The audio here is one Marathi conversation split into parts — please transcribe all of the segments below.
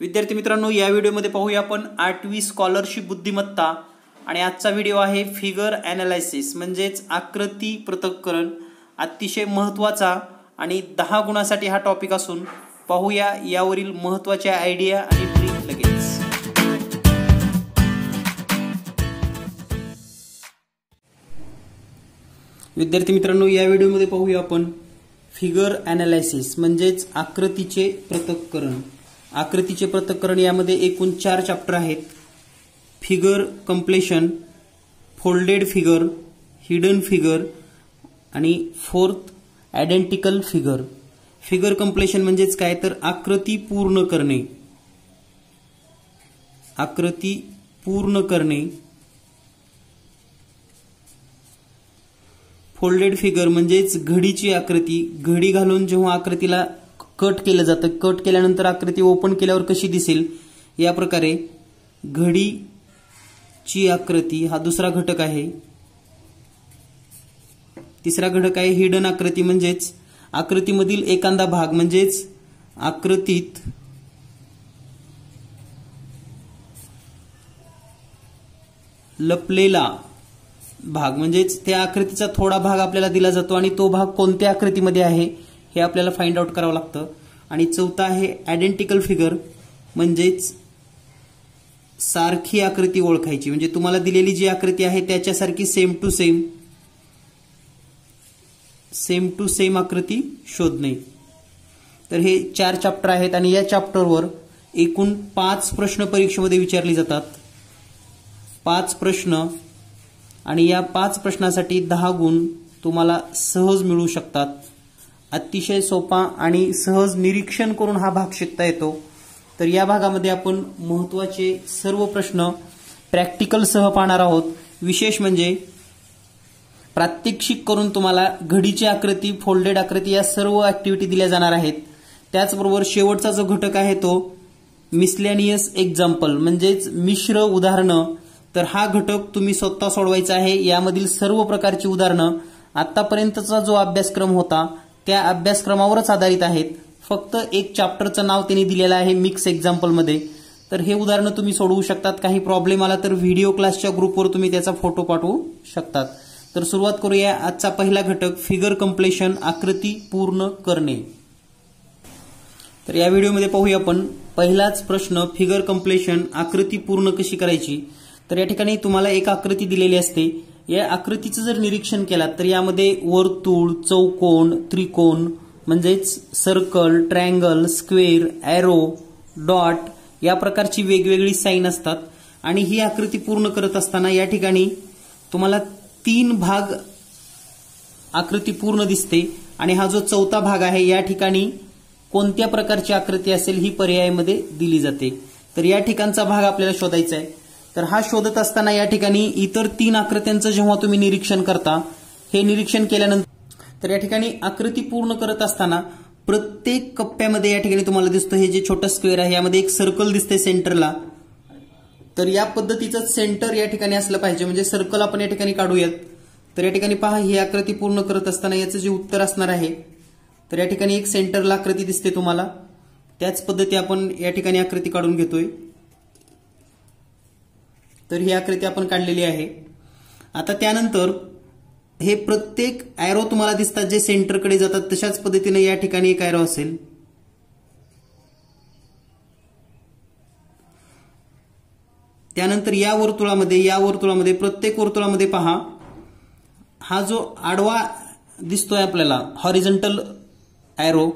विद्यार्थी मित्रांनो, या व्हिडिओमध्ये पाहूया आपण 8वी स्कॉलरशिप बुद्धिमत्ता आणि आजचा व्हिडिओ आहे फिगर ॲनालिसिस म्हणजेच आकृती पृथक्करण. अतिशय महत्त्वाचा आणि 10 गुणासाठी हा टॉपिक असून पाहूया यावरील महत्त्वाच्या आयडिया आणि ट्रिक लगेच. विद्यार्थी मित्रांनो, या व्हिडिओमध्ये पाहूया आपण फिगर ॲनालिसिस म्हणजेच आकृतीचे पृथक्करण. आकृतीचे पृथक्करण यामध्ये एकूण 4 चॅप्टर आहेत. Figure completion, folded figure, hidden figure आणि 4th identical figure. Figure completion म्हणजेच काय तर आकृती पूर्ण करणे. आकृती पूर्ण करणे. फोल्डेड फिगर म्हणजेच घडीची आकृती. घडी घालून जेव्हा आकृतीला कट केलं जातं, कट केल्यानंतर आकृती ओपन केल्यावर कशी दिसेल या प्रकारे घडीची आकृती हा दुसरा घटक आहे. तिसरा घटक आहे हिडन आकृती म्हणजेच आकृतीमधील एखादा भाग म्हणजेच आकृतीत लपलेला भाग म्हणजेच त्या आकृतीचा थोडा भाग आपल्याला दिला जातो आणि तो भाग कोणत्या आकृतीमध्ये आहे हे आपल्याला फाइंड आउट करावं लागतं. आणि चौथा आहे आयडेंटिकल फिगर म्हणजेच सारखी आकृती ओळखायची. म्हणजे तुम्हाला दिलेली जी आकृती आहे त्याच्यासारखी सेम टू सेम आकृती शोधणे. तर हे 4 चॅप्टर आहेत आणि या चॅप्टरवर एकूण 5 प्रश्न परीक्षेमध्ये विचारले जातात. 5 प्रश्न आणि या 5 प्रश्नासाठी 10 गुण तुम्हाला सहज मिळू शकतात. अतिशय सोपा आणि सहज निरीक्षण करून हा भाग शिकता येतो. तर या भागामध्ये आपण महत्त्वाचे सर्व प्रश्न प्रॅक्टिकल सह पाहणार आहोत. विशेष म्हणजे प्रात्यक्षिक करून तुम्हाला घडीची आकृती, फोल्डेड आकृती या सर्व ऍक्टिव्हिटी दिल्या जाणार आहेत. त्याचबरोबर शेवटचा जो घटक आहे तो मिसलेनियस एक्झाम्पल म्हणजेच मिश्र उदाहरणं. तर हा घटक तुम्ही स्वतः सोडवायचा आहे. यामधील सर्व प्रकारची उदाहरणं आतापर्यंतचा जो अभ्यासक्रम होता त्या अभ्यासक्रमावरच आधारित आहेत. फक्त एक चॅप्टरचं नाव त्यांनी दिलेलं आहे मिक्स एक्झाम्पलमध्ये. तर हे उदाहरणं तुम्ही सोडवू शकतात. काही प्रॉब्लेम आला तर व्हिडिओ क्लासच्या ग्रुपवर तुम्ही त्याचा फोटो पाठवू शकतात. तर सुरुवात करूया. आजचा पहिला घटक फिगर कंप्लेशन, आकृती पूर्ण करणे. तर या व्हिडिओमध्ये पाहूया आपण पहिलाच प्रश्न फिगर कंप्लेशन, आकृती पूर्ण कशी करायची. तर या ठिकाणी तुम्हाला एक आकृती दिलेली असते. या आकृतीचं जर निरीक्षण केलात तर यामध्ये वर्तुळ, चौकोन, त्रिकोण म्हणजेच circle, triangle, square, arrow, dot या प्रकारची वेगवेगळी साईन असतात. आणि ही आकृती पूर्ण करत असताना या ठिकाणी तुम्हाला 3 भाग आकृती पूर्ण दिसते. आणि हा जो चौथा भाग आहे या ठिकाणी कोणत्या प्रकारची आकृती असेल ही पर्यायामध्ये दिली जाते. तर या ठिकाणचा भाग आपल्याला शोधायचा आहे. तर हा शोधत असताना या ठिकाणी इतर 3 आकृत्यांचं जेव्हा तुम्ही निरीक्षण करता, हे निरीक्षण केल्यानंतर तर या ठिकाणी आकृती पूर्ण करत असताना प्रत्येक कप्प्यामध्ये या ठिकाणी तुम्हाला दिसतं हे जे छोटं स्क्वेअर आहे यामध्ये एक सर्कल दिसते सेंटरला. तर या पद्धतीचं सेंटर या ठिकाणी असलं पाहिजे. म्हणजे सर्कल आपण या ठिकाणी काढूयात. तर या ठिकाणी पहा, ही आकृती पूर्ण करत असताना याचं जे उत्तर असणार आहे तर या ठिकाणी एक सेंटरला आकृती दिसते तुम्हाला. त्याच पद्धती आपण या ठिकाणी आकृती काढून घेतोय. तर ही आकृती आपण काढलेली आहे. आता त्यानंतर हे प्रत्येक एरो तुम्हाला दिसतात जे सेंटरकडे जातात. तशाच पद्धतीने या ठिकाणी एक एरो असेल. त्यानंतर या वर्तुळामध्ये प्रत्येक वर्तुळामध्ये पहा, हा जो आडवा दिसतोय आपल्याला हॉरिझॉन्टल एरो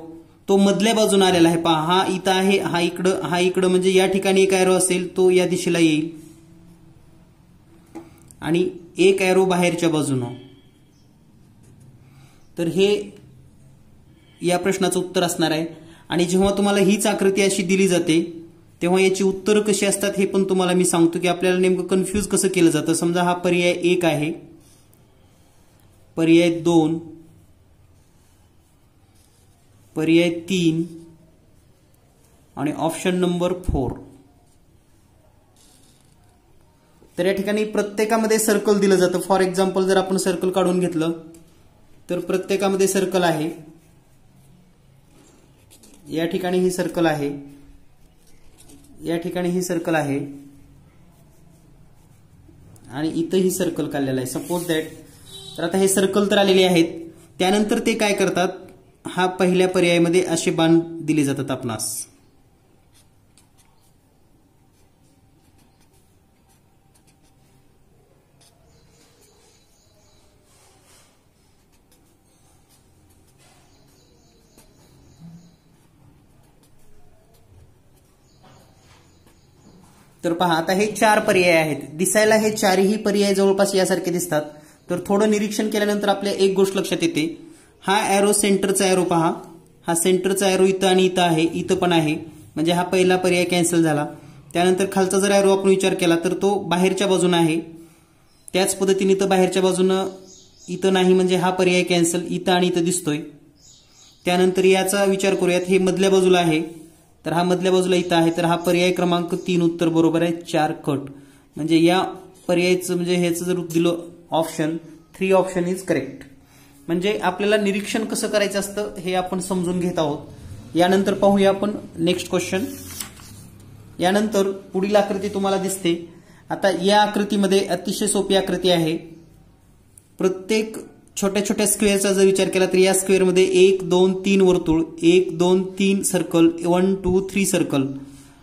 तो मधल्या बाजूने आलेला आहे. पहा, हा इथं आहे, हा इकडं म्हणजे या ठिकाणी एक एरो असेल तो या दिशेला येईल आणि एक एरो बाहेरच्या बाजूनं. तर हे या प्रश्नाचं उत्तर असणार आहे. आणि जेव्हा तुम्हाला हीच आकृती अशी दिली जाते तेव्हा याची उत्तरं कशी असतात हे पण तुम्हाला मी सांगतो की आपल्याला नेमकं कन्फ्यूज कसं केलं जातं. समजा हा पर्याय 1 आहे, पर्याय 2, पर्याय 3 आणि ऑप्शन नंबर 4. तर या ठिकाणी प्रत्येकामध्ये सर्कल दिलं जातं. फॉर एक्झाम्पल जर आपण सर्कल काढून घेतलं तर प्रत्येकामध्ये सर्कल आहे. या ठिकाणी ही सर्कल आहे या ठिकाणी ही सर्कल आहे आणि इथं ही सर्कल काढलेला आहे सपोज दॅट. तर आता हे सर्कल तर आलेले आहेत. त्यानंतर ते काय करतात, हा पहिल्या पर्यायामध्ये असे बाण दिले जातात आपणास. तर पहा आता हे 4 पर्याय आहेत. दिसायला हे 4ही पर्याय जवळपास यासारखे दिसतात. तर थोडं निरीक्षण केल्यानंतर आपल्या एक गोष्ट लक्षात येते. हा एरो सेंटरचा एरो पहा, हा सेंटरचा एरो इथं आणि इथं आहे, इथं पण आहे, म्हणजे हा पहिला पर्याय कॅन्सल झाला. त्यानंतर खालचा जर एरो आपण विचार केला तर तो बाहेरच्या बाजूने आहे. त्याच पद्धतीने इथं बाहेरच्या बाजूनं इथं नाही, म्हणजे हा पर्याय कॅन्सल, इथं आणि इथं दिसतोय. त्यानंतर याचा विचार करूयात, हे मधल्या बाजूला आहे, तर हा मधल्या बाजूला इथं आहे, तर हा पर्याय क्रमांक 3 उत्तर बरोबर आहे. 4 कट. म्हणजे या पर्यायाचं म्हणजे ह्याचं जर दिलं ऑप्शन 3 ऑप्शन इज करेक्ट. म्हणजे आपल्याला निरीक्षण कसं करायचं असतं हे आपण समजून घेत आहोत. यानंतर पाहूया आपण नेक्स्ट क्वेश्चन. यानंतर पुढील आकृती तुम्हाला दिसते. आता या आकृतीमध्ये अतिशय सोपी आकृती आहे. प्रत्येक छोट्या छोट्या स्क्वेअरचा जर विचार केला तर या स्क्वेअरमध्ये 1 2 3 वर्तुळ, 1 2 3 सर्कल, 1 2 3 सर्कल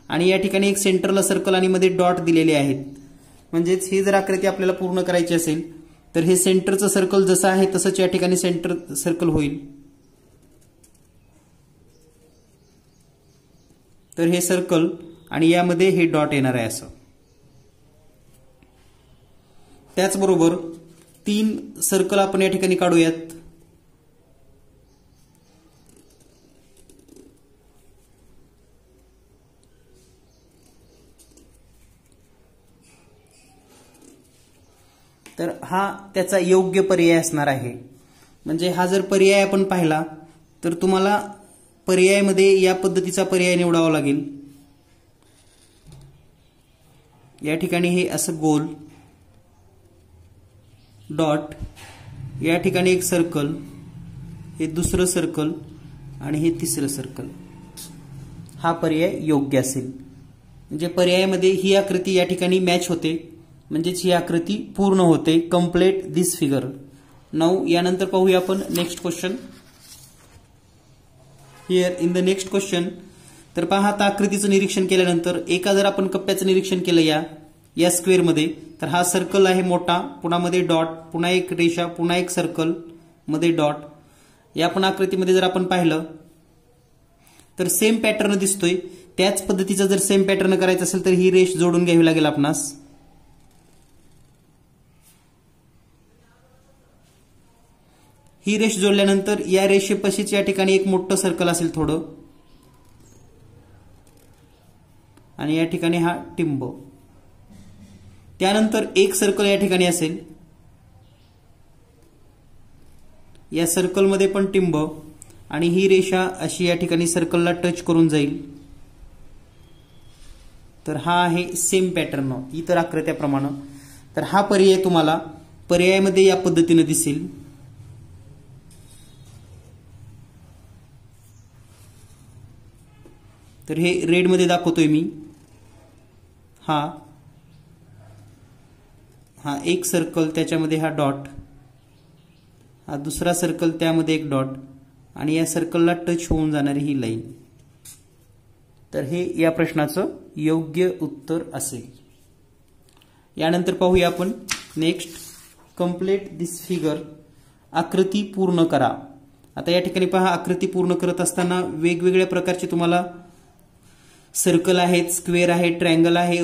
आणि या ठिकाणी एक सेंटरला सर्कल आणि मध्ये डॉट दिलेले आहेत. म्हणजेच ही जर आकृती आपल्याला पूर्ण करायची असेल तर हे सेंटरचं सर्कल जसं आहे तसंच या ठिकाणी सेंटर सर्कल होईल. तर हे सर्कल आणि यामध्ये हे डॉट येणार आहे असं. त्याचबरोबर 3 सर्कल आपण या ठिकाणी काढूयात. तर हा त्याचा योग्य पर्याय असणार आहे. म्हणजे हा जर पर्याय आपण पाहिला तर तुम्हाला पर्यायामध्ये या पद्धतीचा पर्याय निवडावा लागेल. या ठिकाणी हे असं गोल डॉट, या ठिकाणी एक सर्कल, हे दुसरं सर्कल आणि हे तिसरं सर्कल, हा पर्याय योग्य असेल. म्हणजे पर्यायामध्ये ही आकृती या ठिकाणी मॅच होते, म्हणजेच ही आकृती पूर्ण होते. कम्प्लीट दिस फिगर. नाऊ यानंतर पाहूया आपण next question. Here in the next question. तर पहा आता आकृतीचं निरीक्षण केल्यानंतर एका जर आपण कप्प्याचं निरीक्षण केलं या स्क्वेअरमध्ये तर हा सर्कल आहे मोठा, पुन्हा मध्ये डॉट, पुन्हा एक रेषा, पुन्हा एक सर्कल, मध्ये डॉट. या पण आकृतीमध्ये जर आपण पाहिलं तर सेम पॅटर्न दिसतोय. त्याच पद्धतीचा जर सेम पॅटर्न करायचं असेल तर ही रेष जोडून घ्यावी लागेल आपणास. ही रेष जोडल्यानंतर या रेषेपाशीच या ठिकाणी एक मोठं सर्कल असेल थोडं आणि या ठिकाणी हा टिंब. त्यानंतर एक सर्कल या ठिकाणी असेल, या सर्कलमध्ये पण टिंब आणि ही रेषा अशी या ठिकाणी सर्कलला टच करून जाईल. तर हा आहे सेम पॅटर्न इतर आकृत्याप्रमाणे. तर हा पर्याय तुम्हाला पर्यायामध्ये या पद्धतीने दिसेल. तर हे रेड मध्ये दाखवतोय मी. हा एक सर्कल, त्याच्यामध्ये हा डॉट, हा दुसरा सर्कल, त्यामध्ये एक डॉट आणि या सर्कलला टच होऊन जाणारी ही लाईन. तर हे या प्रश्नाचं योग्य उत्तर असेल. यानंतर पाहूया आपण नेक्स्ट. कम्प्लीट दिस फिगर. आकृती पूर्ण करा. आता या ठिकाणी पहा, आकृती पूर्ण करत असताना वेगवेगळ्या प्रकारचे तुम्हाला सर्कल आहेत, स्क्वेअर आहे, ट्रायंगल आहे,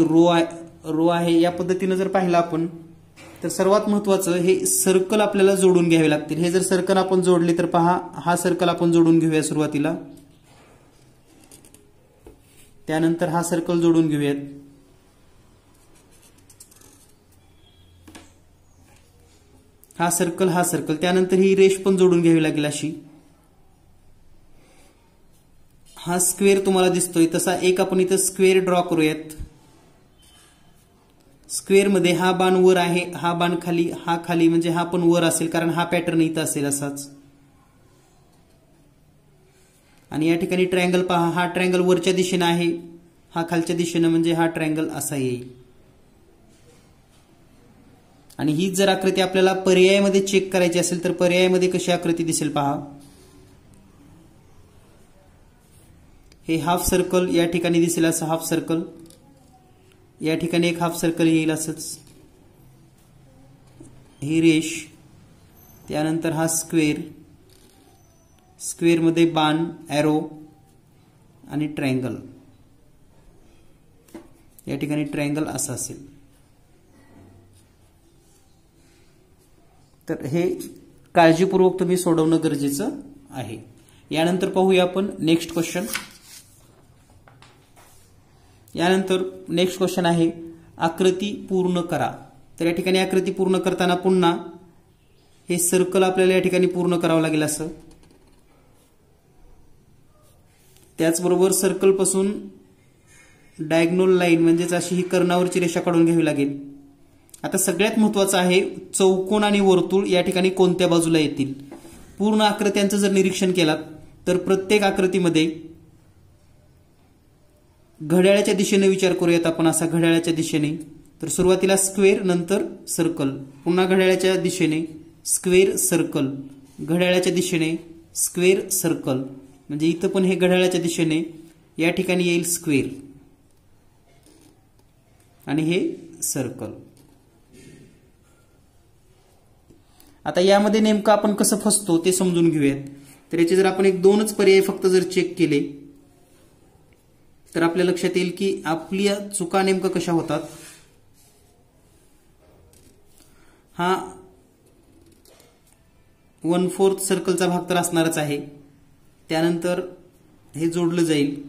रो आहे. या पद्धतीने जर पाहिलं आपण तर सर्वात महत्वाचं हे सर्कल आपल्याला जोडून घ्यावे लागतील. हे जर सर्कल आपण जोडले तर पहा, हा सर्कल आपण जोडून घेऊया सुरुवातीला. त्यानंतर हा सर्कल जोडून घेऊयात. हा सर्कल, त्यानंतर ही रेष पण जोडून घ्यावी लागेल अशी. हा स्क्वेअर तुम्हाला दिसतोय तसा एक आपण इथं स्क्वेअर ड्रॉ करूयात. स्क्वेअर मध्ये हा बाण वर आहे, हा बाण खाली, हा खाली, म्हणजे हा पण वर असेल कारण हा पॅटर्न इथं असेल असाच. आणि या ठिकाणी ट्रायंगल पहा, हा ट्रायंगल वरच्या दिशेने आहे, हा खालच्या दिशेनं म्हणजे हा ट्रायंगल असा येईल. आणि हीच जर आकृती आपल्याला पर्यायामध्ये चेक करायची असेल तर पर्यायामध्ये कशी आकृती दिसेल पहा. हे हाफ सर्कल या ठिकाणी दिसेल असं हाफ सर्कल, या ठिकाणी एक हाफ सर्कल येईल असंच, ही रेष, त्यानंतर हा स्क्वेअर, स्क्वेअरमध्ये बाण, एरो आणि ट्रायंगल, या ठिकाणी ट्रायंगल असं असेल. तर हे काळजीपूर्वक तुम्ही सोडवणं गरजेचं आहे. यानंतर पाहूया आपण नेक्स्ट क्वेश्चन. यानंतर नेक्स्ट क्वेश्चन आहे आकृती पूर्ण करा. तर या ठिकाणी आकृती पूर्ण करताना पुन्हा हे सर्कल आपल्याला या ठिकाणी पूर्ण करावं लागेल असं. त्याचबरोबर सर्कल पासून डायगोनल लाईन म्हणजेच अशी ही कर्णावरची रेषा काढून घ्यावी लागेल. आता सगळ्यात महत्वाचं आहे चौकोन आणि वर्तुळ या ठिकाणी कोणत्या बाजूला येतील. पूर्ण आकृत्यांचं जर निरीक्षण केलात तर प्रत्येक आकृतीमध्ये घड्याळाच्या दिशेने विचार करूयात आपण असा. घड्याळाच्या दिशेने तर सुरुवातीला स्क्वेअर, नंतर सर्कल, पुन्हा घड्याळाच्या दिशेने स्क्वेअर सर्कल, घड्याळाच्या दिशेने स्क्वेअर सर्कल, म्हणजे इथं पण हे घड्याळाच्या दिशेने या ठिकाणी येईल स्क्वेअर आणि हे सर्कल. आता यामध्ये नेमकं आपण कसं फसतो ते समजून घेऊयात. तर याचे जर आपण एक दोनच पर्याय फक्त जर चेक केले तर आपल्या लक्षात येईल की आपल्या चुका नेमकं कशा होतात. हा 1/4 सर्कलचा भाग तर असणारच आहे, त्यानंतर हे जोडलं जाईल,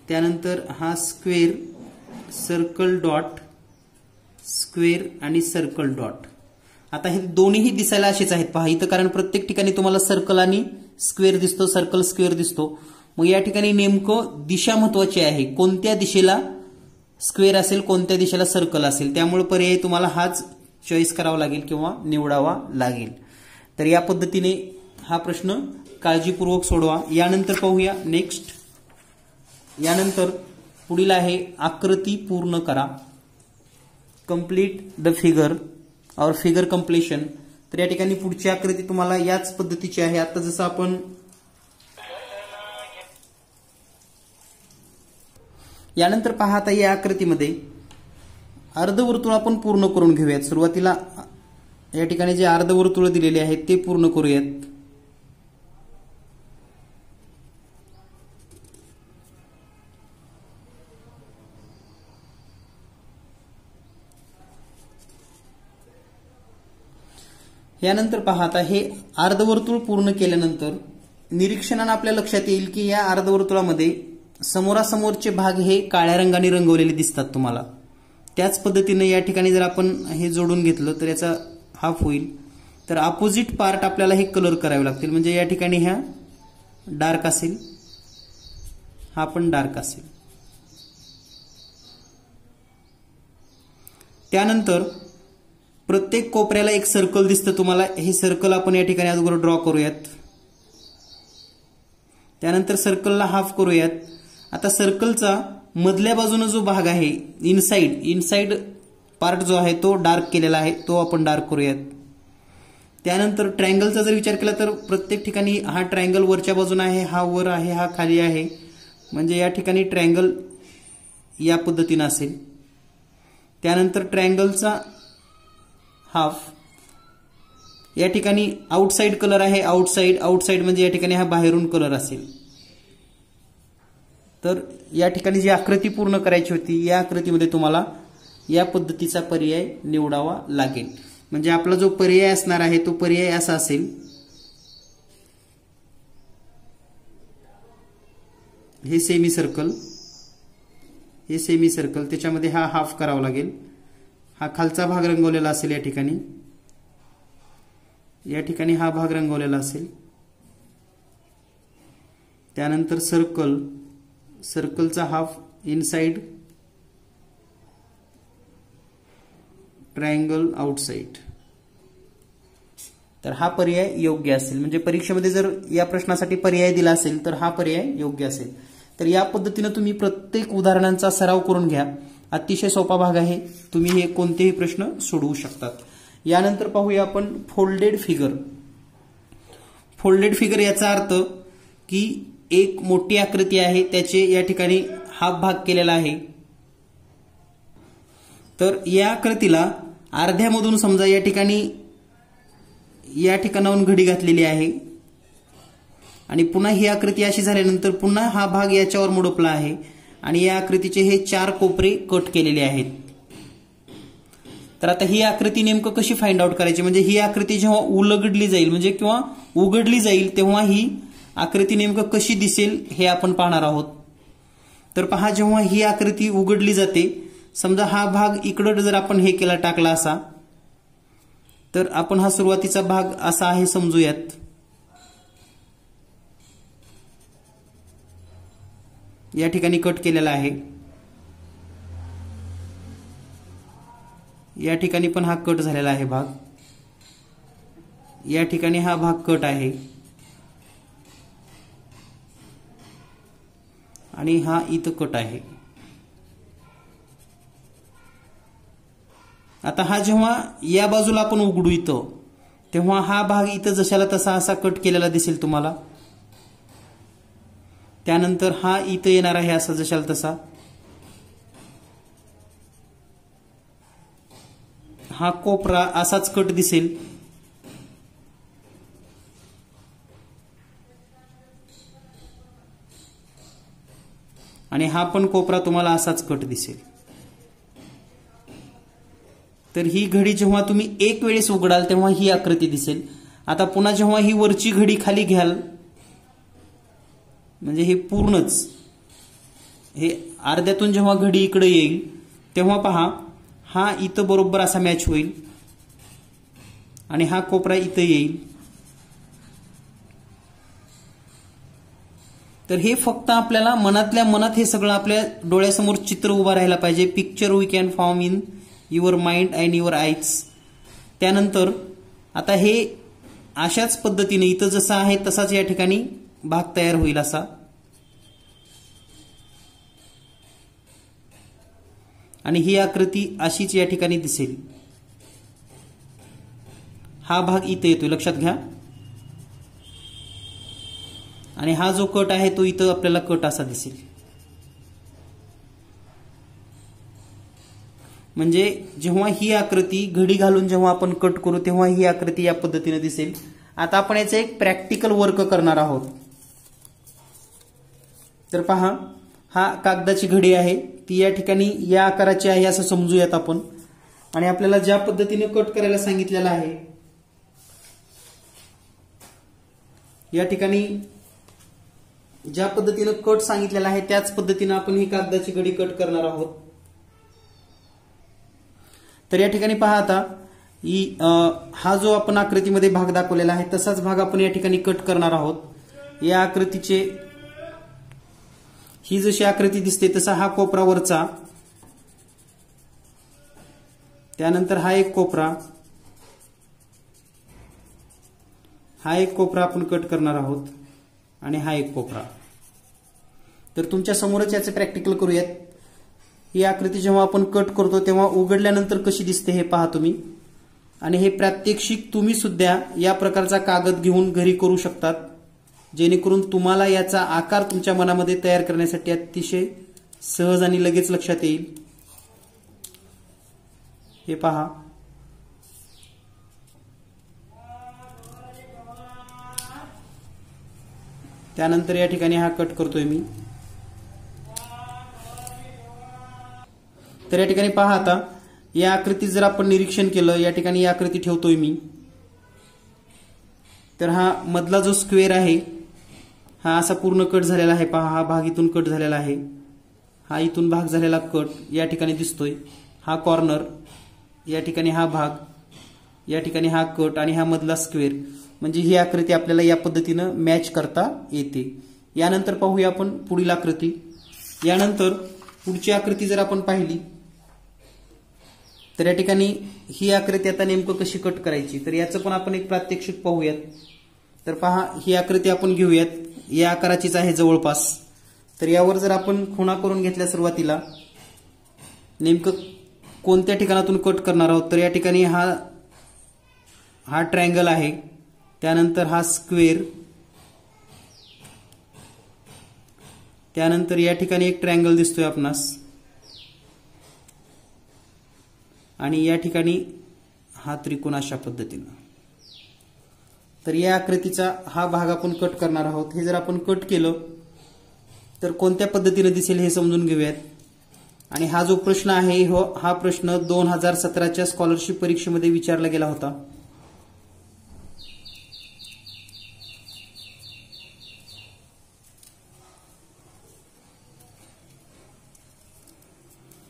त्यानंतर हा स्क्वेअर, सर्कल डॉट, स्क्वेअर आणि सर्कल डॉट. आता हे दोन्हीही दिसायला असेच आहेत पहा इथं, कारण प्रत्येक ठिकाणी तुम्हाला सर्कल आणि स्क्वेअर दिसतो, सर्कल स्क्वेअर दिसतो. मग या ठिकाणी नेमकं दिशा महत्वाची आहे, कोणत्या दिशेला स्क्वेअर असेल, कोणत्या दिशेला सर्कल असेल. त्यामुळे पर्याय तुम्हाला हाच चॉईस करावा लागेल किंवा निवडावा लागेल. तर या पद्धतीने हा प्रश्न काळजीपूर्वक सोडवा. यानंतर पाहूया नेक्स्ट. यानंतर पुढील आहे आकृती पूर्ण करा, कंप्लीट द फिगर और फिगर कंप्लीशन. तर या ठिकाणी पुढची आकृती तुम्हाला याच पद्धतीची आहे. आता जसं आपण यानंतर पहा, आता या आकृतीमध्ये अर्धवर्तुळ आपण पूर्ण करून घेऊयात. सुरुवातीला या ठिकाणी जे अर्धवर्तुळ दिलेले आहेत ते पूर्ण करूयात. यानंतर पहा, आता हे अर्धवर्तुळ पूर्ण केल्यानंतर निरीक्षणाने आपल्या लक्षात येईल की या अर्धवर्तुळामध्ये समोरासमोरचे भाग हे काळ्या रंगाने रंगवलेले दिसतात तुम्हाला. त्याच पद्धतीने या ठिकाणी जर आपण हे जोडून घेतलं तर याचा हाफ होईल. तर अपोजिट पार्ट आपल्याला हे कलर करावे लागतील. म्हणजे या ठिकाणी ह्या डार्क असेल, हा पण डार्क असेल. त्यानंतर प्रत्येक कोपऱ्याला एक सर्कल दिसतं तुम्हाला. हे सर्कल आपण या ठिकाणी अगोदर ड्रॉ करूयात. त्यानंतर सर्कलला हाफ करूयात. आता सर्कलचा मधल्या बाजूने जो भाग आहे इनसाइड पार्ट जो आहे तो डार्क केलेला आहे, तो आपण डार्क करूयात. त्यानंतर ट्रायंगलचा जर विचार केला तर प्रत्येक ठिकाणी हा ट्रायंगल वरच्या बाजूने आहे, हा वर आहे, हा खाली आहे. म्हणजे या ठिकाणी ट्रायंगल या पद्धतीने असेल. त्यानंतर ट्रायंगलचा हाफ या ठिकाणी आउटसाइड कलर आहे, आउटसाइड म्हणजे या ठिकाणी हा बाहेरून कलर असेल. तर या ठिकाणी जी आकृती पूर्ण करायची होती या आकृतीमध्ये तुम्हाला या पद्धतीचा पर्याय निवडावा लागेल. म्हणजे आपला जो पर्याय असणार आहे तो पर्याय असा असेल, हे सेमी सर्कल, त्याच्यामध्ये हा हाफ करावा लागेल. हा खालचा भाग रंगवलेला असेल, या ठिकाणी हा भाग रंगवलेला असेल. त्यानंतर सर्कलचा हाफ इनसाइड, ट्रायंगल आउटसाइड. तर हा पर्याय योग्य असेल. म्हणजे परीक्षेमध्ये जर या प्रश्नासाठी पर्याय दिला असेल तर हा पर्याय योग्य असेल. तर या पद्धतीने तुम्ही प्रत्येक उदाहरणांचा सराव करून घ्या. अतिशय सोपा भाग आहे, तुम्ही हे कोणतेही प्रश्न सोडवू शकतात. यानंतर पाहूया आपण फोल्डेड फिगर. फोल्डेड फिगर याचा अर्थ की एक मोठी आकृती आहे, त्याचे या ठिकाणी हाफ भाग केलेला आहे. तर या आकृतीला अर्ध्यामधून समजा या ठिकाणाहून घडी घातलेली आहे आणि पुन्हा ही आकृती अशी झाल्यानंतर पुन्हा हा भाग याच्यावर मोडपला आहे आणि या आकृतीचे हे 4 कोपरे कट केलेले आहेत. तर आता ही आकृती नेमकं कशी फाइंड आउट करायची, म्हणजे ही आकृती जेव्हा उलगडली जाईल म्हणजे किंवा उघडली जाईल तेव्हा ही आकृती नेमकं कशी दिसेल हे आपण पाहणार आहोत. तर पहा, जेव्हा ही आकृती उघडली जाते, समजा हा भाग इकडं जर आपण हे केला टाकला असा, तर आपण हा सुरुवातीचा भाग असा आहे समजूयात. या ठिकाणी कट केलेला आहे, या ठिकाणी पण हा कट झालेला आहे भाग, या ठिकाणी हा भाग कट आहे आणि हा इथं कट आहे. आता हा जेव्हा या बाजूला आपण उघडू इथं, तेव्हा हा भाग इथं जशाला तसा असा कट केलेला दिसेल तुम्हाला. त्यानंतर हा इथं येणार आहे असा जशाला तसा. हा कोपरा असाच कट दिसेल. आणि हा पण कोपरा तुम्हाला असाच कट दिसेल. तर ही घडी जेव्हा तुम्ही एक वेळेस उघडाल तेव्हा ही आकृती दिसेल. आता पुन्हा जेव्हा ही वरची घडी खाली घ्याल, म्हणजे हे पूर्णच हे अर्ध्यातून जेव्हा घडी इकडे येईल तेव्हा पहा, हा इथं बरोबर असा मॅच होईल आणि हा कोपरा इथं येईल. तर हे फक्त आपल्याला मनातल्या मनात हे सगळं आपल्या डोळ्यासमोर चित्र उभं राहायला पाहिजे. Picture we can form in your mind and your eyes. त्यानंतर आता हे अशाच पद्धतीने इथं जसं आहे तसाच या ठिकाणी भाग तयार होईल असा. आणि ही आकृती अशीच या ठिकाणी दिसेल. हा भाग इथे येतोय, लक्षात घ्या. आणि हा जो कट आहे तो इथं आपल्याला कट असा दिसेल. म्हणजे जेव्हा ही आकृती घडी घालून जेव्हा आपण कट करू तेव्हा ही आकृती या पद्धतीने दिसेल. आता आपण याचं एक प्रॅक्टिकल वर्क करणार आहोत. तर पहा, हा कागदाची घडी आहे, ती या ठिकाणी या आकाराची आहे असं समजूयात आपण. आणि आपल्याला ज्या पद्धतीने कट करायला सांगितलेलं आहे, या ठिकाणी ज्या पद्धतीने कट सांगितलेला आहे त्याच पद्धतीने आपण ही कागदाची घडी कट करणार आहोत. तर या ठिकाणी पहा, आता हा जो आपण आकृतीमध्ये भाग दाखवलेला आहे तसाच भाग आपण या ठिकाणी कट करणार आहोत. या आकृतीचे ही जशी आकृती दिसते तसा हा कोपरा वरचा, त्यानंतर हा एक कोपरा, हा एक कोपरा आपण कट करणार आहोत आणि हा एक कोपरा. तर तुमच्या समोरच याचे प्रॅक्टिकल करूयात. ही आकृती जेव्हा आपण कट करतो तेव्हा उघडल्यानंतर कशी दिसते हे पहा तुम्ही. आणि हे प्रात्यक्षिक तुम्ही सुद्धा या प्रकारचा कागद घेऊन घरी करू शकतात, जेणेकरून तुम्हाला याचा आकार तुमच्या मनामध्ये तयार करण्यासाठी अतिशय सहज आणि लगेच लक्षात येईल. हे पहा, त्यानंतर या ठिकाणी हा कट करतोय मी. तर या ठिकाणी पहा, आता या आकृती जर आपण निरीक्षण केलं, या ठिकाणी ही आकृती ठेवतोय मी. तर हा मधला जो स्क्वेअर आहे हा असा पूर्ण कट झालेला आहे. पहा, हा भाग इथून कट झालेला आहे, हा इथून भाग झालेला कट या ठिकाणी दिसतोय. हा कॉर्नर, या ठिकाणी हा भाग, या ठिकाणी हा कट आणि हा मधला स्क्वेअर. म्हणजे ही आकृती आपल्याला या पद्धतीनं मॅच करता येते. यानंतर पाहूया आपण पुढील आकृती. यानंतर पुढची आकृती जर आपण पाहिली तर या ठिकाणी ही आकृती आता नेमकं कशी कट करायची, तर याचं पण आपण एक प्रात्यक्षिक पाहूयात. तर पहा, ही आकृती आपण घेऊयात, या आकाराचीच आहे जवळपास. तर यावर जर आपण खुणा करून घेतल्या सुरुवातीला नेमकं कोणत्या ठिकाणातून कट करणार आहोत, तर या ठिकाणी हा ट्रायंगल आहे, त्यानंतर हा स्क्वेअर, त्यानंतर या ठिकाणी एक ट्रायंगल दिसतोय आपणास आणि या ठिकाणी हा त्रिकोण अशा पद्धतीनं. तर या आकृतीचा हा भाग आपण कट करणार आहोत. हे जर आपण कट केलं तर कोणत्या पद्धतीने दिसेल हे समजून घेऊयात. आणि हा जो प्रश्न आहे हा प्रश्न 2017च्या स्कॉलरशिप परीक्षेमध्ये विचारला गेला होता.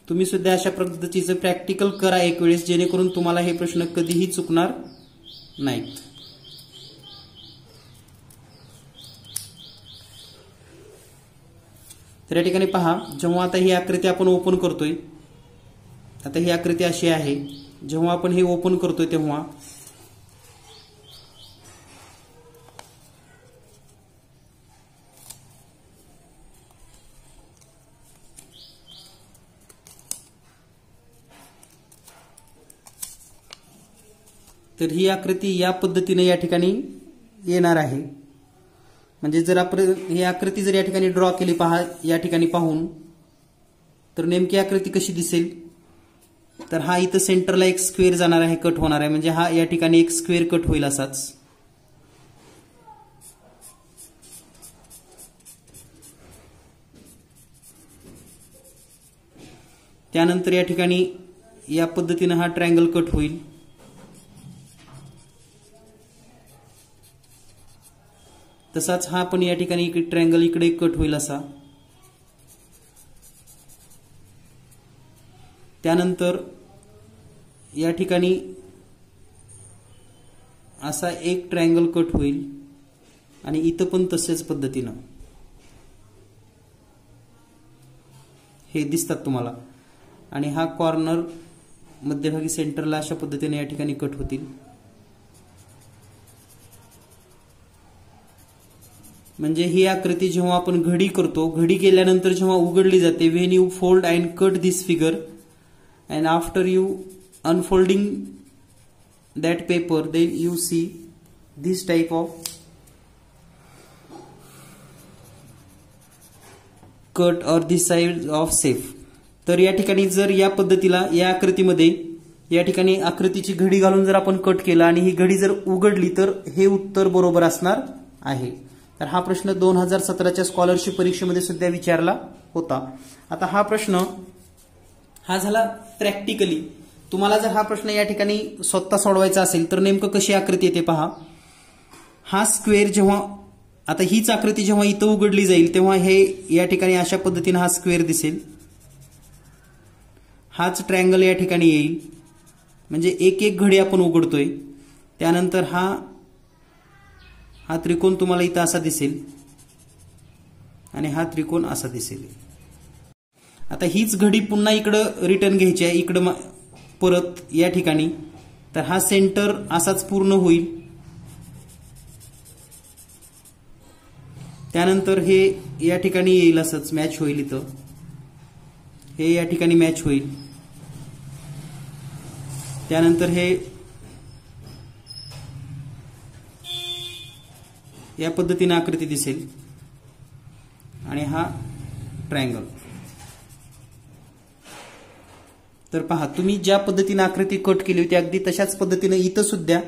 तुम्ही सुद्धा अशा पद्धतीचं प्रॅक्टिकल करा एक वेळेस, जेणेकरून तुम्हाला हे प्रश्न कधीही चुकणार नाहीत. तर या ठिकाणी पहा, जेव्हा आता ही आकृती आपण ओपन करतोय, आता ही आकृती अशी आहे, जेव्हा आपण हे ओपन करतोय तेव्हा तर ही आकृती या पद्धतीने या ठिकाणी येणार आहे. म्हणजे जर आपण ही आकृती जर या ठिकाणी ड्रॉ केली पहा, या ठिकाणी पाहून, तर नेमकी आकृती कशी दिसेल, तर हा इथं सेंटरला एक स्क्वेअर जाणार आहे, कट होणार आहे, म्हणजे हा या ठिकाणी एक स्क्वेअर कट होईल असाच. त्यानंतर या ठिकाणी या पद्धतीने हा ट्रायंगल कट होईल. तसाच हा पण या ठिकाणी ट्रायंगल इकडे कट होईल असा. त्यानंतर या ठिकाणी असा एक ट्रायंगल कट होईल आणि इथं पण तसेच पद्धतीनं हे दिसतात तुम्हाला. आणि हा कॉर्नर मध्यभागी सेंटरला अशा पद्धतीने या ठिकाणी कट होतील. म्हणजे ही आकृती जेव्हा आपण घडी करतो, घडी केल्यानंतर जेव्हा उघडली जाते, when you fold and cut this figure and after you unfolding that paper then you see this type of cut or this side of safe. तर या ठिकाणी जर या पद्धतीला या आकृतीमध्ये या ठिकाणी आकृतीची घडी घालून जर आपण कट केला आणि ही घडी जर उघडली तर हे उत्तर बरोबर असणार आहे. तर हा प्रश्न 2017च्या स्कॉलरशिप परीक्षेमध्ये सुद्धा विचारला होता. आता हा प्रश्न हा झाला प्रॅक्टिकली. तुम्हाला जर हा प्रश्न या ठिकाणी स्वतः सोडवायचा असेल तर नेमकं कशी आकृती येते पहा. हा स्क्वेअर जेव्हा आता हीच आकृती जेव्हा इथं उघडली जाईल तेव्हा हे या ठिकाणी अशा पद्धतीने हा स्क्वेअर दिसेल. हाच ट्रायंगल या ठिकाणी येईल, म्हणजे एक एक घडी आपण उघडतोय. त्यानंतर हा त्रिकोण तुम्हाला इथं असा दिसेल आणि हा त्रिकोण असा दिसेल. आता हीच घडी पुन्हा इकडं रिटर्न घ्यायची आहे, इकडं परत या ठिकाणी. तर हा सेंटर असाच पूर्ण होईल. त्यानंतर हे या ठिकाणी येईल, असंच मॅच होईल. इथं हे या ठिकाणी मॅच होईल. त्यानंतर हे या पद्धतीने आकृती दिसेल आणि हा ट्रायंगल. तर पहा, तुम्ही ज्या पद्धतीने आकृती कट केली होती अगदी तशाच पद्धतीने इथं सुद्धा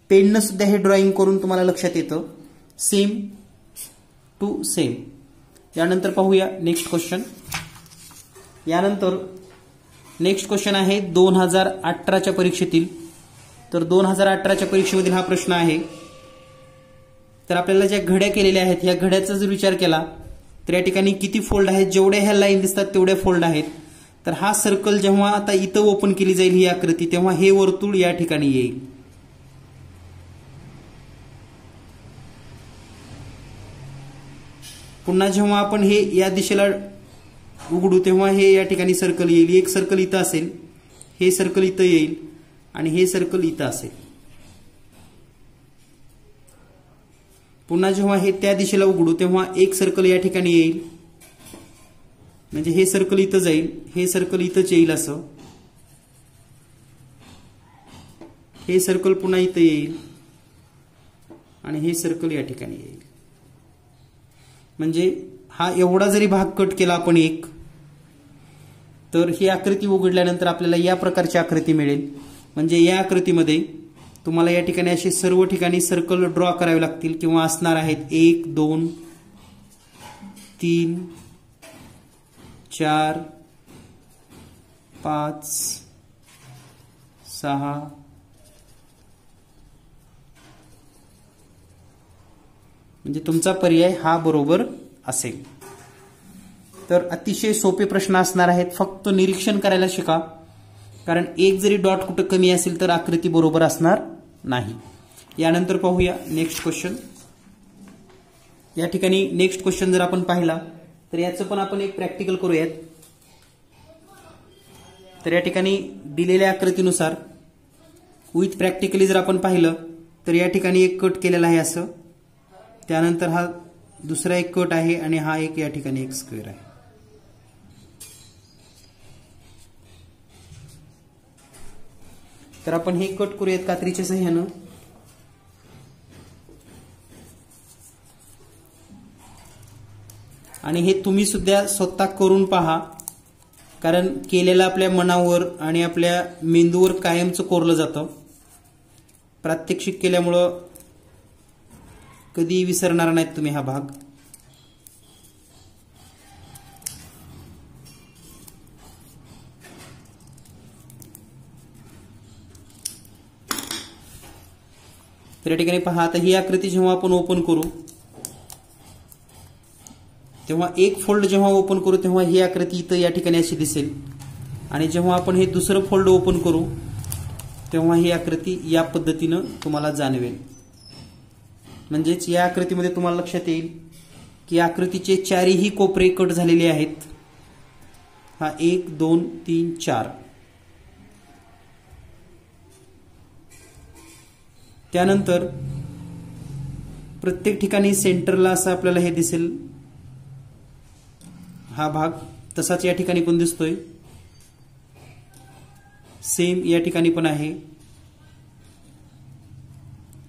पेननं सुद्धा हे ड्रॉइंग करून तुम्हाला लक्षात येतं, सेम टू सेम. यानंतर पाहूया नेक्स्ट क्वेश्चन. यानंतर नेक्स्ट क्वेश्चन आहे 2018च्या परीक्षेतील. तर 2018च्या परीक्षेमधील हा प्रश्न आहे. तर आपल्याला ज्या घड्या केलेल्या आहेत या घड्याचा जर विचार केला तर या ठिकाणी किती फोल्ड आहेत, जेवढ्या ह्या लाईन दिसतात तेवढ्या फोल्ड आहेत. तर हा सर्कल जेव्हा आता इथं ओपन केली जाईल ही आकृती, तेव्हा हे वर्तुळ या ठिकाणी येईल. पुन्हा जेव्हा आपण हे या दिशेला उघडू तेव्हा हे या ठिकाणी सर्कल येईल. एक सर्कल इथं असेल, हे सर्कल इथं येईल आणि हे सर्कल इथं असेल. पुन्हा जेव्हा हे त्या दिशेला उघडू तेव्हा एक सर्कल या ठिकाणी येईल म्हणजे हे सर्कल इथं जाईल, हे सर्कल इथंच येईल असं, हे सर्कल पुन्हा इथं येईल आणि हे सर्कल या ठिकाणी येईल. म्हणजे हा एवढा जरी भाग कट केला आपण एक, तर ही आकृती उघडल्यानंतर आपल्याला या प्रकारची आकृती मिळेल. म्हणजे या आकृतीमध्ये तुम्हाला या ठिकाणी असे सर्व ठिकाणी सर्कल ड्रॉ करावे लागतील किंवा असणार आहेत. 1 2 3 4 5 6 म्हणजे तुमचा पर्याय हा बरोबर असेल. तर अतिशय सोपे प्रश्न असणार आहेत. फक्त निरीक्षण करायला शिका, कारण एक जरी डॉट कुठं कमी असेल तर आकृती बरोबर असणार नाही. यानंतर पाहूया नेक्स्ट क्वेश्चन. या ठिकाणी नेक्स्ट क्वेश्चन जर आपण पाहिला तर याचं पण आपण एक प्रॅक्टिकल करूयात. तर या ठिकाणी दिलेल्या आकृतीनुसार विथ प्रॅक्टिकली जर आपण पाहिलं तर या ठिकाणी एक कट केलेला आहे असं, त्यानंतर हा दुसरा एक कट आहे आणि हा एक या ठिकाणी एक स्क्वेअर आहे. तर आपण हे कट करूयात कात्रीच्या सहाय्यानं. आणि हे तुम्ही सुद्धा स्वतः करून पहा, कारण केलेलं आपल्या मनावर आणि आपल्या मेंदूवर कायमचं कोरलं जातं. प्रात्यक्षिक केल्यामुळं कधी विसरणार नाहीत तुम्ही हा भाग. तर या ठिकाणी पहा, आता ही आकृती जेव्हा आपण ओपन करू तेव्हा एक फोल्ड जेव्हा ओपन करू तेव्हा ही आकृती इथं या ठिकाणी अशी दिसेल, आणि जेव्हा आपण हे दुसरं फोल्ड ओपन करू तेव्हा ही आकृती या पद्धतीनं तुम्हाला जाणवेल. म्हणजेच या आकृतीमध्ये तुम्हाला लक्षात येईल की आकृतीचे चारही कोपरे कट झालेले आहेत. हा 1 2 3 4. त्यानंतर प्रत्येक ठिकाणी सेंटरला असं आपल्याला हे दिसेल, हा भाग तसाच या ठिकाणी पण दिसतोय, सेम या ठिकाणी पण आहे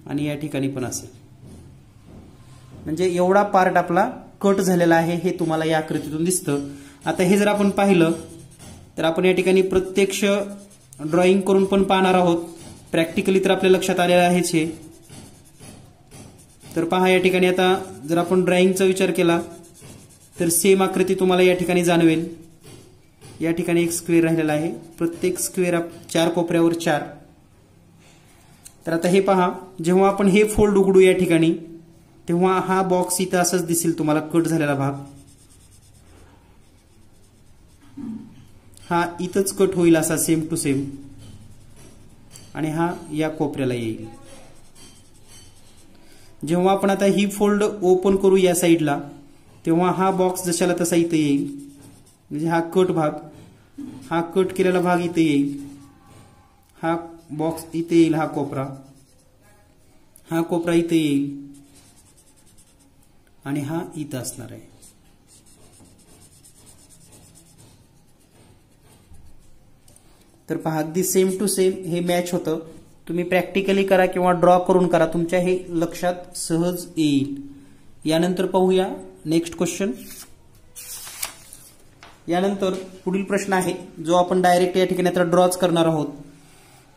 आणि या ठिकाणी पण असेल. म्हणजे एवढा पार्ट आपला कट झालेला आहे हे तुम्हाला या आकृतीतून दिसतं. आता हे जर आपण पाहिलं तर आपण या ठिकाणी प्रत्यक्ष ड्रॉइंग करून पण पाहणार आहोत. प्रॅक्टिकली तर आपल्या लक्षात आलेलं आहेच हे. तर पहा, या ठिकाणी आता जर आपण ड्रॉइंगचा विचार केला तर सेम आकृती तुम्हाला या ठिकाणी जाणवेल. या ठिकाणी एक स्क्वेअर राहिलेला आहे, प्रत्येक स्क्वेअर 4 कोपऱ्यावर 4. तर आता हे पहा, जेव्हा आपण हे फोल्ड उघडू या ठिकाणी तेव्हा हा बॉक्स इथं असंच दिसेल तुम्हाला, कट झालेला भाग हा इथंच कट होईल असा सेम टू सेम, आणि हा या कोपऱ्याला येईल. जेव्हा आपण आता ही फोल्ड ओपन करू या साईडला तेव्हा हा बॉक्स जशाला तसा इथं येईल. म्हणजे हा कट भाग, हा कट केलेला भाग इथं येईल, हा बॉक्स इथे येईल, हा कोपरा इथं येईल आणि हा इथं असणार आहे. तर पहा, अगदी सेम टू सेम हे मॅच होतं. तुम्ही प्रॅक्टिकली करा किंवा ड्रॉ करून करा, तुमच्या हे लक्षात सहज येईल. यानंतर पाहूया नेक्स्ट क्वेश्चन. यानंतर पुढील प्रश्न आहे जो आपण डायरेक्ट या ठिकाणी आता ड्रॉच करणार आहोत.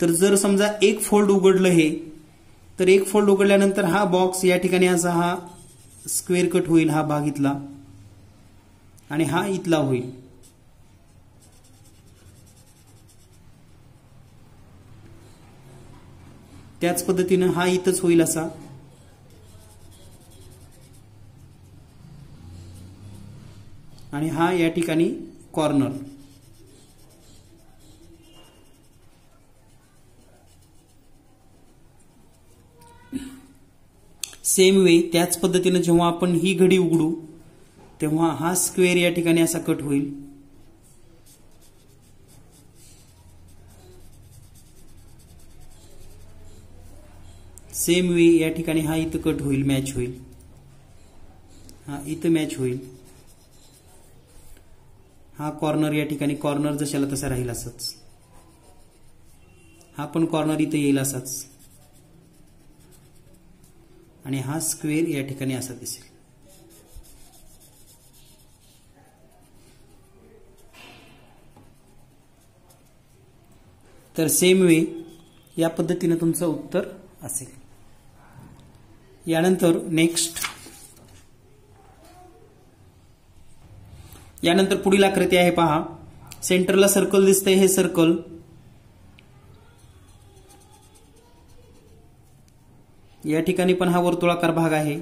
तर जर समजा एक फोल्ड उघडलं हे, तर एक फोल्ड उघडल्यानंतर हा बॉक्स या ठिकाणी असा हा स्क्वेअर कट होईल, हा भाग इथला आणि हा इथला होईल. त्याच पद्धतीनं हा इथंच होईल असा, आणि हा या ठिकाणी कॉर्नर. सेम वे त्याच पद्धतीनं जेव्हा आपण ही घडी उघडू तेव्हा हा स्क्वेअर या ठिकाणी असा कट होईल. सेम वे या ठिकाणी हा इथं कट होईल, मॅच होईल, हा इथं मॅच होईल. हा कॉर्नर या ठिकाणी कॉर्नर जशाला तसा राहील असंच, हा पण कॉर्नर इथे येईल असाच, आणि हा स्क्वेअर या ठिकाणी असा दिसेल. तर सेम वे या पद्धतीने तुमचं उत्तर असेल. यानंतर यानंतर पुढील आकृती आहे पहा. सेंटरला सर्कल दिसतंय, हे सर्कल या ठिकाणी पण हा वर्तुळाकार भाग आहे,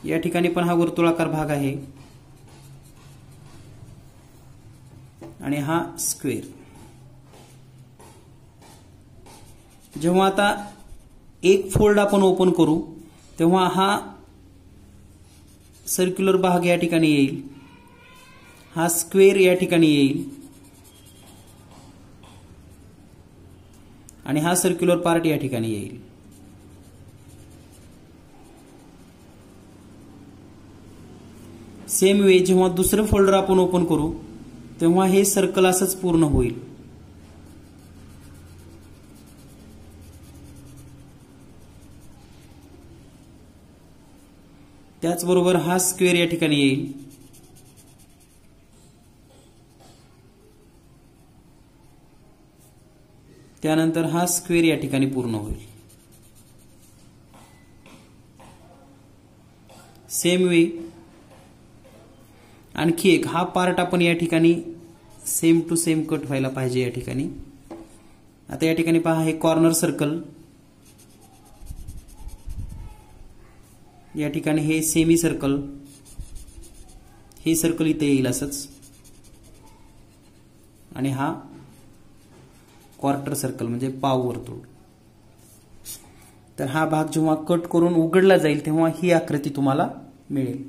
या ठिकाणी पण हा वर्तुळाकार भाग आहे, आणि हा स्क्वेअर. जेव्हा आता एक फोल्ड आपण ओपन करू तेव्हा हा सर्क्युलर भाग या ठिकाणी येईल, हा स्क्वेअर या ठिकाणी येईल, आणि हा सर्क्युलर पार्ट या ठिकाणी येईल. सेम वे जेव्हा दुसरं फोल्डर आपण ओपन करू तेव्हा हे सर्कल असंच पूर्ण होईल. त्याचबरोबर हा स्क्वेअर या ठिकाणी येईल, त्यानंतर हा स्क्वेअर या ठिकाणी पूर्ण होईल. सेम वे आणखी एक हा पार्ट आपण या ठिकाणी सेम टू सेम कट व्हायला पाहिजे या ठिकाणी. आता या ठिकाणी पहा, हे कॉर्नर सर्कल, या ठिकाणी हे सेमी सर्कल, हे सर्कल इथे येईल असंच, आणि हा क्वार्टर सर्कल म्हणजे पाव वर्तुळ. तर हा भाग जेव्हा कट करून उघडला जाईल तेव्हा ही आकृती तुम्हाला मिळेल.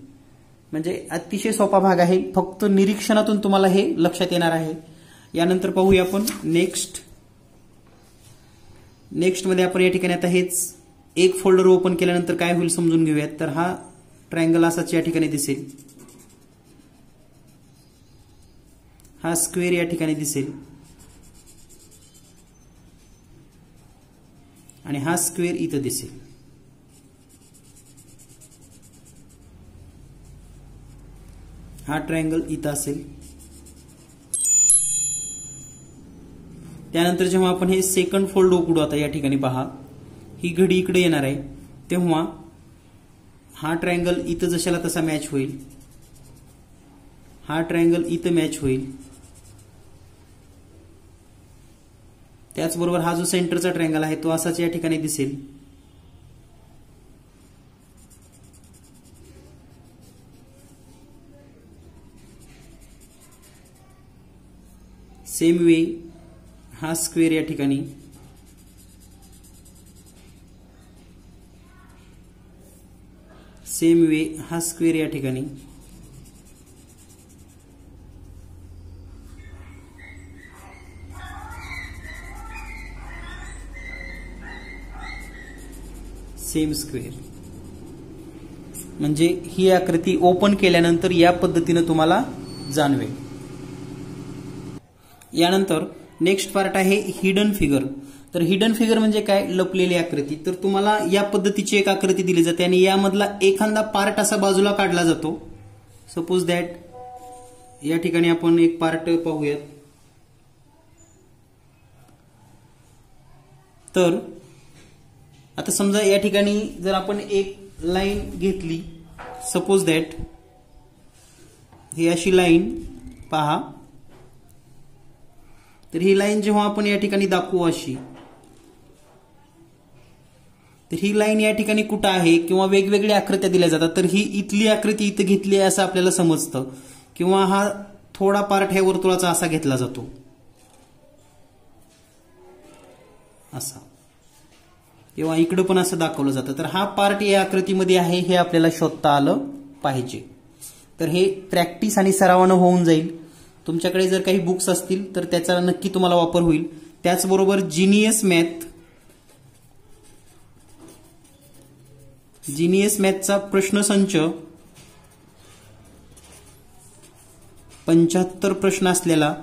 म्हणजे अतिशय सोपा भाग आहे, फक्त निरीक्षणातून तुम्हाला हे लक्षात येणार आहे. यानंतर पाहूया आपण नेक्स्ट मध्ये आपण या ठिकाणी आता हेच एक फोल्डर ओपन केल्यानंतर काय होईल समजून घेऊयात. तर हा ट्रायंगल असाच या ठिकाणी दिसेल, हा स्क्वेअर या ठिकाणी दिसेल, आणि हा स्क्वेअर इथं दिसेल. हा ट्रायंगल इथं असेल. त्यानंतर जेव्हा आपण हे सेकंड फोल्ड उघडू, आता या ठिकाणी पहा, ही घडी इकडे येणार आहे, तेव्हा हा ट्रायंगल इथं जशाला तसा मॅच होईल, हा ट्रायंगल इथं मॅच होईल. त्याचबरोबर हा जो सेंटरचा ट्रायंगल आहे तो असाच या ठिकाणी दिसेल. सेम वे हा स्क्वेअर या ठिकाणी, सेम वे हा स्क्वेअर या ठिकाणी, सेम स्क्वेअर. म्हणजे ही आकृती ओपन केल्यानंतर या पद्धतीने तुम्हाला जाणवेल. यानंतर नेक्स्ट पार्ट आहे हिडन फिगर. तर हिडन फिगर म्हणजे काय, लपलेली आकृती. तर तुम्हाला या पद्धतीची एक आकृती दिली जाते आणि यामधला एखादा पार्ट असा बाजूला काढला जातो. सपोज दॅट या ठिकाणी आपण एक पार्ट पाहूयात. तर आता समजा या ठिकाणी जर आपण एक लाईन घेतली, सपोज दॅट ही अशी लाईन पहा. तर ही लाईन जेव्हा आपण या ठिकाणी दाखवू अशी, तर ही लाईन या ठिकाणी कुठं आहे किंवा वेगवेगळ्या आकृत्या दिल्या जातात. तर ही इथली आकृती इथं घेतली आहे असं आपल्याला समजतं, किंवा हा थोडा पार्ट ह्या वर्तुळाचा असा घेतला जातो असा, किंवा इकडं पण असं दाखवलं जातं. तर हा पार्ट या आकृतीमध्ये आहे हे आपल्याला शोधता आलं पाहिजे. तर हे प्रॅक्टिस आणि सरावानं होऊन जाईल. तुमच्याकडे जर काही बुक्स असतील तर त्याचा नक्की तुम्हाला वापर होईल. त्याचबरोबर जीनियस मॅथचा प्रश्नसंच 75 प्रश्न असलेला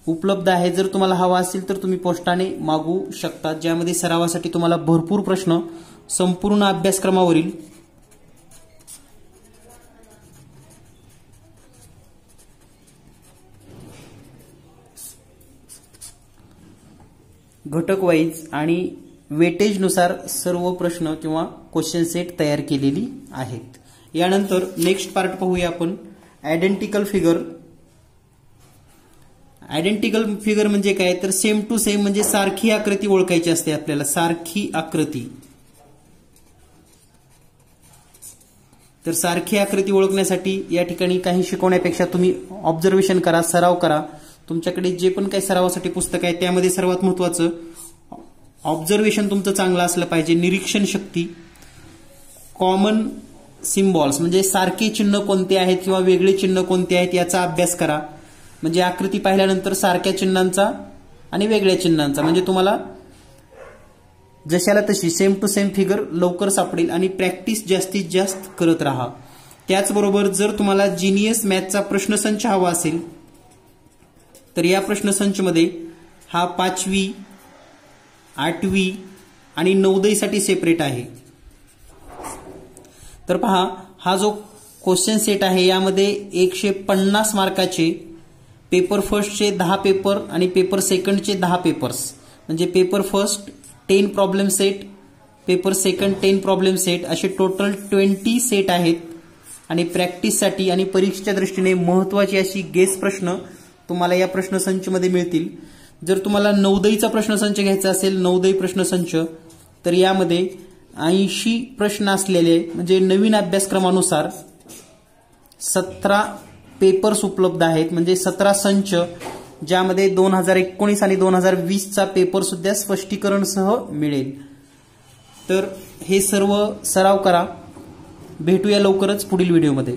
उपलब्ध आहे। जर तुम्हाला हवा असेल तर तुम्ही पोस्टाने मागवू शकता, ज्यामध्ये सरावासाठी तुम्हाला भरपूर प्रश्न संपूर्ण अभ्यासक्रमावरील घटक वाईज आणि वेटेजनुसार सर्व प्रश्न किंवा क्वेश्चन सेट तयार केलेली आहेत। यानंतर नेक्स्ट पार्ट पाहूया आपण आयडेंटिकल फिगर। आयडेंटिकल फिगर म्हणजे काय, तर सेम टू सेम म्हणजे सारखी आकृती ओळखायची असते आपल्याला, सारखी आकृती। तर सारखी आकृती ओळखण्यासाठी या ठिकाणी काही शिकवण्यापेक्षा तुम्ही ऑब्झर्वेशन करा, सराव करा। तुमच्याकडे जे पण काही सरावासाठी पुस्तक आहे त्यामध्ये सर्वात महत्त्वाचं ऑब्झर्वेशन तुमचं चांगलं असलं पाहिजे, निरीक्षण शक्ती, कॉमन सिम्बॉल्स म्हणजे सारखे चिन्ह कोणते आहेत किंवा वेगळे चिन्ह कोणते आहेत याचा अभ्यास करा। म्हणजे आकृती पाहिल्यानंतर सारख्या चिन्हांचा आणि वेगळ्या चिन्हांचा म्हणजे तुम्हाला जशाला तशी सेम टू सेम फिगर लवकर सापडेल आणि प्रॅक्टिस जास्तीत जास्त करत राहा। त्याचबरोबर जर तुम्हाला जीनियस मॅथचा प्रश्नसंच हवा असेल तर या प्रश्नसंचमध्ये हा 5वी, 8वी आणि नवोदयसाठी सेपरेट आहे। तर पहा, हा जो क्वेश्चन सेट आहे यामध्ये 150 मार्काचे पेपर फर्स्टचे 10 पेपर आणि पेपर सेकंडचे 10 पेपर्स म्हणजे paper first 10 problem set, paper second 10 problem set असे टोटल 20 सेट आहेत। आणि प्रॅक्टिससाठी आणि परीक्षेच्या दृष्टीने महत्त्वाची अशी गेस प्रश्न तुम्हाला या प्रश्नसंचमध्ये मिळतील। जर तुम्हाला नवोदयचा प्रश्नसंच घ्यायचा असेल, नवोदय प्रश्नसंच, तर यामध्ये 80 प्रश्न असलेले म्हणजे नवीन अभ्यासक्रमानुसार 17 पेपर्स उपलब्ध आहेत, म्हणजे 17 संच, ज्यामध्ये 2019 आणि 2020चा पेपर सुद्धा स्पष्टीकरणसह मिळेल। तर हे सर्व सराव करा। भेटूया लवकरच पुढील व्हिडिओमध्ये।